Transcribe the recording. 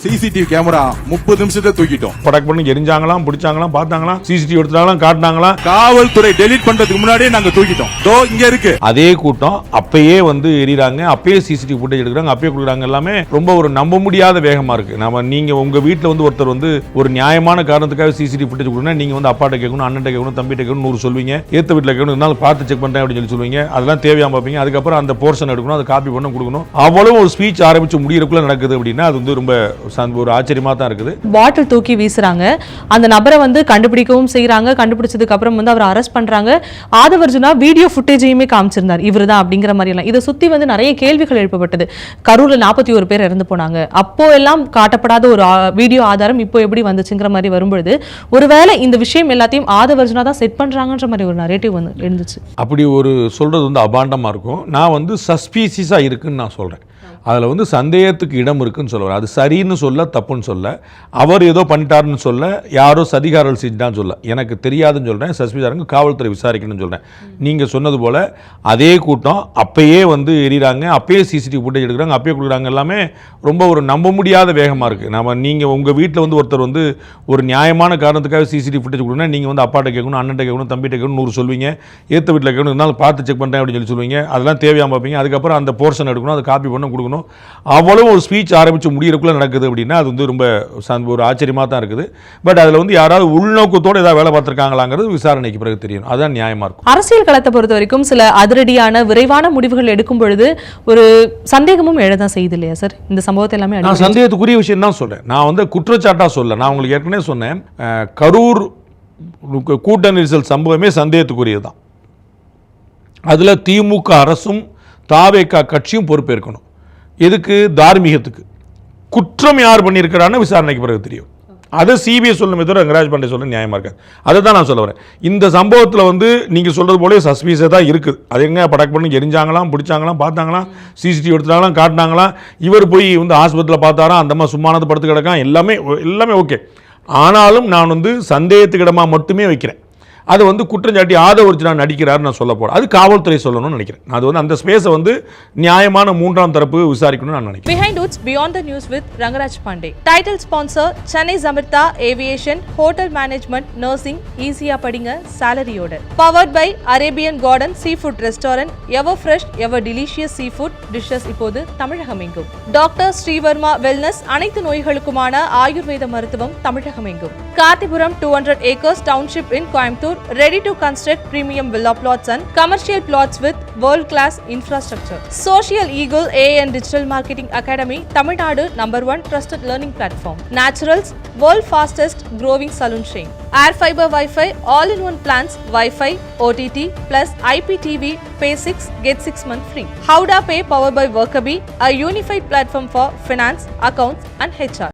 CCTV camera 30 நிமிஷத்தை தூக்கிட்டோம். படக் பண்ணி எரிஞ்சாங்களாம், பிடிச்சாங்களாம், பார்த்தாங்களாம், CCTV எடுத்தாங்களாம், காட்டினாங்களாம். காவல்துறை டெலீட் பண்றதுக்கு முன்னாடியே நாங்க தூக்கிட்டோம். தோ இங்க இருக்கு. அதே கூட்டம் அப்பயே வந்து எரிறாங்க, அப்பயே சிசிடிவி ஃபுட்டேஜ் எடுக்கிறாங்க, அப்பயே கொடுக்குறாங்க. எல்லாமே ரொம்ப ஒரு நம்ப முடியாத வேகமா இருக்கு. நீங்க உங்க வீட்டுல வந்து ஒருத்தர் வந்து ஒரு நியாயமான காரணத்துக்காக சிசிடிவி ஃபுட்டேஜ் கொடுக்கணும், நீங்க வந்து அப்பாட்ட கேட்கணும், அண்ணன் கேட்கணும், தம்பிட்ட கேட்கணும், 100 சொல்வீங்க. ஏத்த வீட்டுல கேட்கணும், இருந்தாலும் பார்த்து செக் பண்றேன் அப்படின்னு சொல்லுவீங்க. அதெல்லாம் தேவையாம பார்ப்பீங்க. அதுக்கப்புறம் அந்த போர்ஷன் எடுக்கணும், அதை காப்பி பண்ண கொடுக்கணும். அவ்வளவு ஒரு ஸ்பீச் ஆரம்பிச்சு முடியறதுக்குள்ள நடக்குது அப்படின்னா அது வந்து ரொம்ப ஒரு ஆச்சரியமா தான் இருக்குது. பாட்டில் தூக்கி வீசுறாங்க, அந்த நபரை வந்து கண்டுபிடிக்கவும் செய்யறாங்க. கண்டுபிடிச்சதுக்கு அப்புறம் வந்து அவர் அரெஸ்ட் பண்றாங்க. ஆதவர்ஜுனா வீடியோ ஃபுட்டேஜையுமே காமிச்சிருந்தார், இவர்தான் அப்படிங்கிற மாதிரி எல்லாம். இதை சுத்தி வந்து நிறைய கேள்விகள் எழுப்பப்பட்டது. கரூர்ல 41 பேர் இறந்து போனாங்க, அப்போ எல்லாம் காட்டப்படாத ஒரு வீடியோ ஆதாரம் இப்போ எப்படி வந்துச்சுங்கிற மாதிரி வரும்பொழுது ஒருவேளை இந்த விஷயம் எல்லாத்தையும் ஆதவர்ஜுனா தான் செட் பண்றாங்கன்ற மாதிரி ஒரு நரேட்டிவ் வந்து இருந்துச்சு. அப்படி ஒரு சொல்றது வந்து அபாண்டமா இருக்கும். நான் வந்து சஸ்பீசியஸா இருக்குன்னு நான் சொல்றேன். அதில் வந்து சந்தேகத்துக்கு இடம் இருக்குன்னு சொல்லுவார். அது சரின்னு சொல்ல, தப்புன்னு சொல்ல, அவர் ஏதோ பண்ணிட்டாருன்னு சொல்ல, யாரோ சதிகாரல் செஞ்சுட்டான்னு சொல்ல, எனக்கு தெரியாதுன்னு சொல்கிறேன். சஸ்பீஸாக காவல்துறை விசாரிக்கணும்னு சொல்கிறேன். நீங்கள் சொன்னது போல் அதே கூட்டம் அப்பயே வந்து எரிறாங்க, அப்பயே சிசிடிவி ஃபுட்டேஜ் எடுக்கிறாங்க, அப்பயே கொடுக்குறாங்க. எல்லாமே ரொம்ப ஒரு நம்ப முடியாத வேகமாக இருக்குது. நீங்கள் உங்கள் வீட்டில் வந்து ஒருத்தர் வந்து ஒரு நியாயமான காரணத்துக்காக சிசிடிவி ஃபுட்டேஜ் கொடுக்கணும், நீங்கள் வந்து அப்பாட்ட கேட்கணும், அண்ணன் கேட்கணும், தம்பிட்ட கேட்கணும், 100 சொல்வீங்க. ஏற்ற வீட்டில் கேட்கணும், இருந்தாலும் பார்த்து செக் பண்ணுறேன் அப்படின்னு சொல்லுவீங்க. அதெல்லாம் தேவையாம பார்ப்பீங்க. அதுக்கப்புறம் அந்த போர்ஷன் எடுக்கணும், அதை காப்பி பண்ண கொடுக்கணும். அவ்வளவு ஒரு ஸ்பீச் ஆரம்பிச்சு முடியறதுக்குள்ள நடக்குது அப்படின்னா அது வந்து ரொம்ப ஒரு ஆச்சரியமா தான் இருக்குது. பட் அதுல வந்து யாராவது உள்நோக்கத்தோட ஏதாவது வேலை பார்த்திருக்காங்களாங்கிறது விசாரணைக்கு பிறகு தெரியும். அதுதான் நியாயமா இருக்கும். அரசியல் களத்தை பொறுத்த வரைக்கும் சில அதிரடியான விரைவான முடிவுகள் எடுக்கும் பொழுது ஒரு சந்தேகமும் எழதான் செய்யுது இல்லையா சார்? இந்த சம்பவத்தை எல்லாமே நான் சந்தேகத்துக்குரிய விஷயம் தான் சொல்றேன். நான் வந்து குற்றச்சாட்டா சொல்ல, நான் உங்களுக்கு ஏற்கனவே சொன்னேன், கரூர் கூட்ட நெரிசல் சம்பவமே சந்தேகத்துக்குரியதுதான். அதுல திமுக அரசும் தாவேகா கட்சியும் பொறுப்பேற்கணும். எதுக்கு? தார்மீகத்துக்கு. குற்றம் யார் பண்ணியிருக்கிறான்னு விசாரணைக்கு பிறகு தெரியும். அதை சிபிஐ சொல்லணுமே தவிர ரங்கராஜ் பாண்டே சொல்ல நியாயமா இருக்காது. அதை தான் நான் சொல்ல வரேன். இந்த சம்பவத்தில் வந்து நீங்கள் சொல்றது போல சஸ்பீஸாக தான் இருக்குது. அது எங்க படக் பண்ணி எரிஞ்சாங்களாம், பிடிச்சாங்களாம், பார்த்தாங்களாம், சிசிடிவி எடுத்தாங்களாம், காட்டினாங்களாம். இவர் போய் வந்து ஆஸ்பத்திரியில் பார்த்தாராம், அந்த மாதிரி சும்மானது படுத்து கிடக்கான். எல்லாமே ஓகே. ஆனாலும் நான் வந்து சந்தேகத்துக்கிடமா மட்டுமே வைக்கிறேன். அது வந்து குற்றஞ்சாட்டி ஆதவர்ஜுனா நடிக்கிறார் நான் சொல்ல போறேன். அது காவல்துறை சொல்லணும்னு நினைக்கிறேன். அது வந்து அந்த ஸ்பேஸை வந்து நியாயமான மூன்றாம் தரப்பு விசாரிக்கணும்னு நான் நினைக்கிறேன். Behind Roots Beyond the News with Rangaraj Pandey. Title sponsor Chennai Zamrita Aviation, Hotel Management, Nursing, ஈஸியா படிங்க salary-யோட. Powered by Arabian Garden Seafood Restaurant, ever fresh, ever delicious seafood dishes இப்போது தமிழகமெங்கும். டாக்டர் ஸ்ரீவர்மா வெல்னஸ், அனைத்து நோய்களுக்குமான ஆயுர்வேத மருத்துவம் தமிழகமெங்கும். கார்த்திபுரம் 200 acres township in Coimbatore. Ready to construct premium villa plots and commercial plots with world-class infrastructure. Social Eagle AI and Digital Marketing Academy, Tamil Nadu #1 trusted learning platform. Naturals, world fastest growing saloon chain. Air fiber Wi-Fi, all-in-one plans, Wi-Fi, OTT plus IPTV. Pay 6, get 6 months free. Howda Pay powered by Workabi, a unified platform for finance, accounts and HR.